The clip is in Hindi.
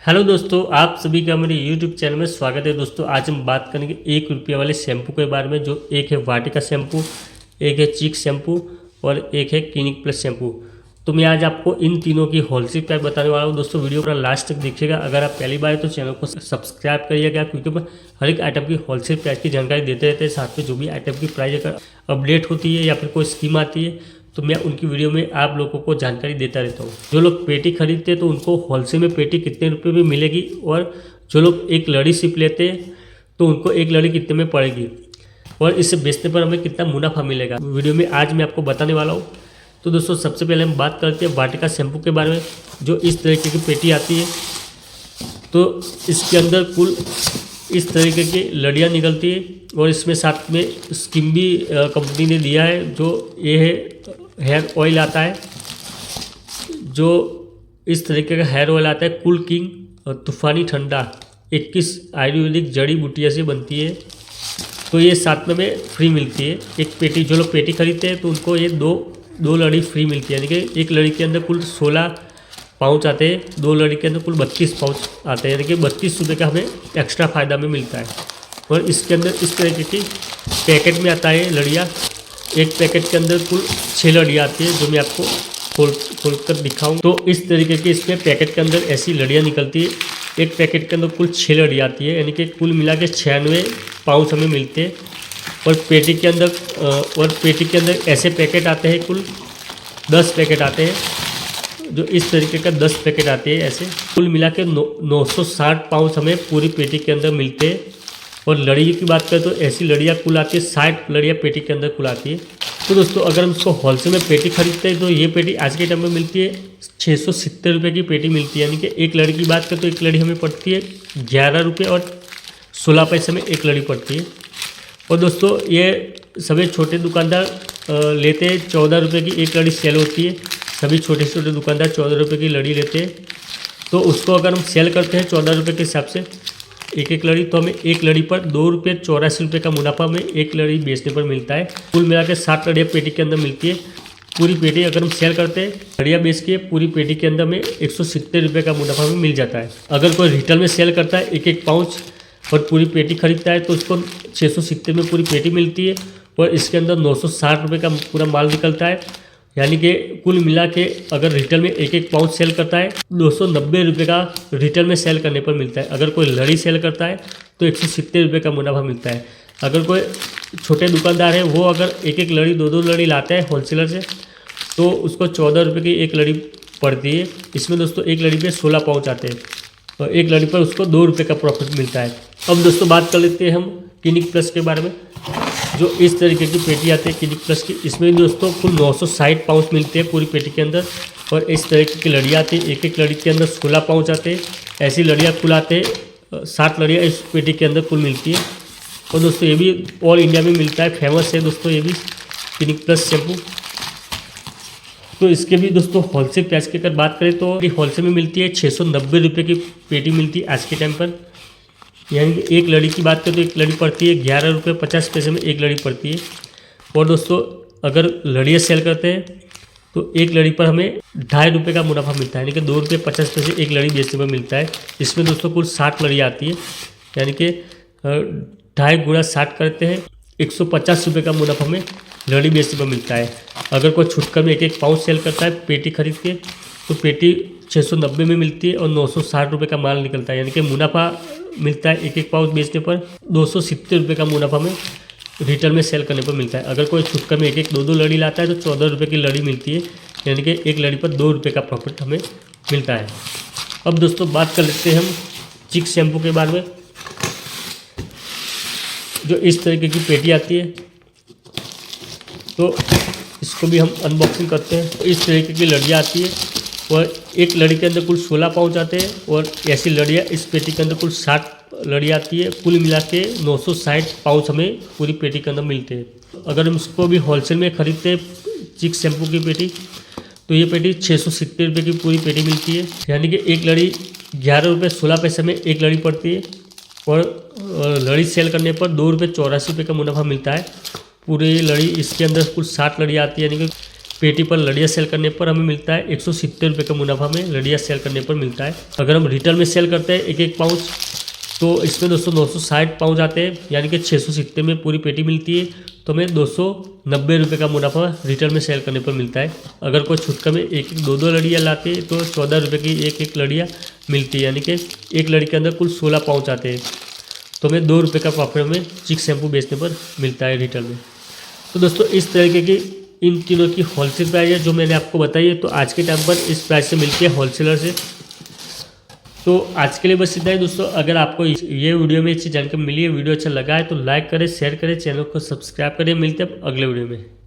हेलो दोस्तों, आप सभी का मेरे YouTube चैनल में स्वागत है। दोस्तों आज हम बात करेंगे 1 रुपये वाले शैम्पू के बारे में। जो एक है वाटिका शैम्पू, एक है चिक शैम्पू और एक है क्लिनिक प्लस शैम्पू। तो मैं आज आपको इन तीनों की होलसेल प्राइस बताने वाला हूँ। दोस्तों वीडियो पूरा लास्ट तक देखिएगा। अगर आप पहली बार है तो चैनल को सब्सक्राइब करिएगा, क्योंकि हर एक आइटम की होलसेल प्राइस की जानकारी देते रहते हैं। साथ में जो भी आइटम की प्राइस अगर अपडेट होती है या फिर कोई स्कीम आती है तो मैं उनकी वीडियो में आप लोगों को जानकारी देता रहता हूँ। जो लोग पेटी खरीदते हैं तो उनको होलसेल में पेटी कितने रुपए में मिलेगी, और जो लोग एक लड़ी सिप लेते हैं तो उनको एक लड़ी कितने में पड़ेगी, और इसे बेचने पर हमें कितना मुनाफा मिलेगा, वीडियो में आज मैं आपको बताने वाला हूँ। तो दोस्तों सबसे पहले हम बात करते हैं वाटिका शैम्पू के बारे में। जो इस तरीके की पेटी आती है तो इसके अंदर कुल इस तरीके की लड़ियाँ निकलती है, और इसमें साथ में स्कीम भी कंपनी ने दिया है। जो ये है हेयर ऑयल आता है, जो इस तरीके का हेयर ऑयल आता है कूल किंग और तूफ़ानी ठंडा 21 आयुर्वेदिक जड़ी बूटियों से बनती है। तो ये साथ में फ्री मिलती है एक पेटी। जो लोग पेटी खरीदते हैं तो उनको ये दो लड़ी फ्री मिलती है, यानी कि एक लड़ी के अंदर कुल 16 पाउच आते हैं, दो लड़ी के अंदर कुल 32 पाउच आते हैं, यानी कि 32 रुपये का हमें एक्स्ट्रा फ़ायदा में मिलता है। और इसके अंदर इस तरीके की पैकेट में आता है लड़ियाँ। एक पैकेट के अंदर कुल 6 लड़ियाँ आती है, जो मैं आपको खोल कर दिखाऊँ। तो इस तरीके की इसमें पैकेट के अंदर ऐसी लड़ियाँ निकलती है। एक पैकेट के अंदर कुल 6 लड़ियाँ आती है, यानी कि कुल मिला के 96 पाउच हमें मिलते हैं। और पेटी के अंदर ऐसे पैकेट आते हैं, कुल 10 पैकेट आते हैं। जो इस तरीके का 10 पैकेट आते हैं ऐसे, कुल मिला के 960 पाउच हमें पूरी पेटी के अंदर मिलते हैं। और लड़ी की बात करें तो ऐसी लड़ियाँ कुल आती है 60 लड़ियाँ पेटी के अंदर कुल आती है। तो दोस्तों अगर हम इसको होलसेल में पेटी खरीदते हैं तो ये पेटी आज के टाइम में मिलती है 670 रुपये की पेटी मिलती है, यानी कि एक लड़ी की बात करें तो एक लड़ी हमें पड़ती है 11 रुपये और 16 पैसे में एक लड़ी पड़ती है। और दोस्तों ये सभी छोटे दुकानदार लेते हैं 14 रुपये की एक लड़ी सेल होती है। सभी छोटे छोटे दुकानदार 14 रुपये की लड़ी लेते हैं। तो उसको अगर हम सेल करते हैं 14 रुपये के हिसाब से एक लड़ी, तो हमें एक लड़ी पर 2 रुपये 84 का मुनाफा में एक लड़ी बेचने पर मिलता है। कुल मिला के 7 लड़ियाँ पेटी के अंदर मिलती है। पूरी पेटी अगर हम सेल करते हैं लड़ियाँ बेच के पूरी पेटी के अंदर में 170 रुपये का मुनाफा में मिल जाता है। अगर कोई रिटेल में सेल करता है एक पाउच और पूरी पेटी खरीदता है तो उसको 670 में पूरी पेटी मिलती है, और इसके अंदर 960 रुपये का पूरा माल निकलता है। यानी कि कुल मिला के अगर रिटेल में एक पाउच सेल करता है 290 रुपये का रिटेल में सेल करने पर मिलता है। अगर कोई लड़ी सेल करता है तो 170 रुपये का मुनाफा मिलता है। अगर कोई छोटे दुकानदार है वो अगर एक लड़ी दो लड़ी लाते हैं होलसेलर से तो उसको 14 रुपये की एक लड़ी पड़ती है। इसमें दोस्तों एक लड़ी पे 16 पाउच आते हैं, और एक लड़ी पर उसको 2 रुपये का प्रॉफिट मिलता है। अब दोस्तों बात कर लेते हैं हम क्लिनिक प्लस के बारे में। जो इस तरीके की पेटी आती है क्लिनिक प्लस की, इसमें दोस्तों कुल 960 पाउच मिलते हैं पूरी पेटी के अंदर। और इस तरीके की लड़ियाँ आती है, एक लड़ी के अंदर 16 पाउच आते हैं। ऐसी लड़ियाँ कुल आते हैं 7 लड़ियाँ इस पेटी के अंदर कुल मिलती है। और दोस्तों ये भी ऑल इंडिया में मिलता है, फेमस है दोस्तों ये भी क्लिनिक प्लस शैम्पू। तो इसके भी दोस्तों होलसेल प्राइस की अगर बात करें तो होलसेल में मिलती है 690 रुपये की पेटी मिलती है आज के टाइम पर। यानी कि एक लड़ी की बात करें तो एक लड़ी पड़ती है 11 रुपये 50 पैसे में एक लड़ी पड़ती है। और दोस्तों अगर लड़ियाँ सेल करते हैं तो एक लड़ी पर हमें 2.5 रुपये का मुनाफा मिलता है, यानी कि 2 रुपये 50 पैसे एक लड़ी बेचने पर मिलता है। इसमें दोस्तों कुल 60 लड़ियाँ आती है, यानी कि 2.5 गुणा 60 करते हैं 150 रुपये का मुनाफा हमें लड़ी बेचने पर मिलता है। अगर कोई छुटकर में एक पाउच सेल करता है पेटी खरीद के तो पेटी 690 में मिलती है और 960 रुपये का माल निकलता है, यानी कि मुनाफा मिलता है एक पाउच बेचने पर 270 रुपये का मुनाफा में रिटेल में सेल करने पर मिलता है। अगर कोई छुटकर में एक दो लड़ी लाता है तो 14 रुपये की लड़ी मिलती है, यानी कि एक लड़ी पर 2 रुपये का प्रॉफिट हमें मिलता है। अब दोस्तों बात कर लेते हैं हम चिक शैम्पू के बारे में। जो इस तरीके की पेटी आती है तो इसको भी हम अनबॉक्सिंग करते हैं। तो इस तरीके की लड़ियाँ आती है, और एक लड़ी के अंदर कुल 16 पाउच आते हैं, और ऐसी लड़ियाँ इस पेटी के अंदर कुल 60 लड़ियाँ आती है। कुल मिला के 960 पाउच हमें पूरी पेटी के अंदर मिलते हैं। अगर हम इसको भी होलसेल में खरीदते हैं चिक शैम्पू की पेटी तो ये पेटी 670 रुपये की पूरी पेटी मिलती है, यानी कि एक लड़ी 11 रुपये 16 पैसे में एक लड़ी पड़ती है। और लड़ी सेल करने पर 2 रुपये 84 का मुनाफा मिलता है। पूरी लड़ी इसके अंदर कुल 60 लड़ियाँ आती है, यानी कि पेटी पर लड़िया सेल करने पर हमें मिलता है 170 रुपये का मुनाफा हमें लड़िया सेल करने पर मिलता है। अगर हम रिटेल में सेल करते हैं एक पाउच, तो इसमें दोस्तों 260 पाउच आते हैं, यानी कि 670 में पूरी पेटी मिलती है। तो हमें 290 रुपये का मुनाफा रिटेल में सेल करने पर मिलता है। अगर कोई छुटका में एक दो लड़ियाँ लाते हैं तो 14 रुपये की एक लड़ियाँ मिलती है, यानी कि एक लड़ी के अंदर कुल 16 पाउच आते हैं। तो हमें 2 रुपये का प्रॉफिट में चिक शैम्पू बेचने पर मिलता है रिटेल में। तो दोस्तों इस तरीके की इन तीनों की होलसेल प्राइस है जो मैंने आपको बताई है। तो आज के टाइम पर इस प्राइस से मिलती है होलसेलर से। तो आज के लिए बस इतना ही दोस्तों। अगर आपको ये वीडियो में अच्छी जानकारी मिली है, वीडियो अच्छा लगा है तो लाइक करें, शेयर करें, चैनल को सब्सक्राइब करें। मिलते हैं अगले वीडियो में।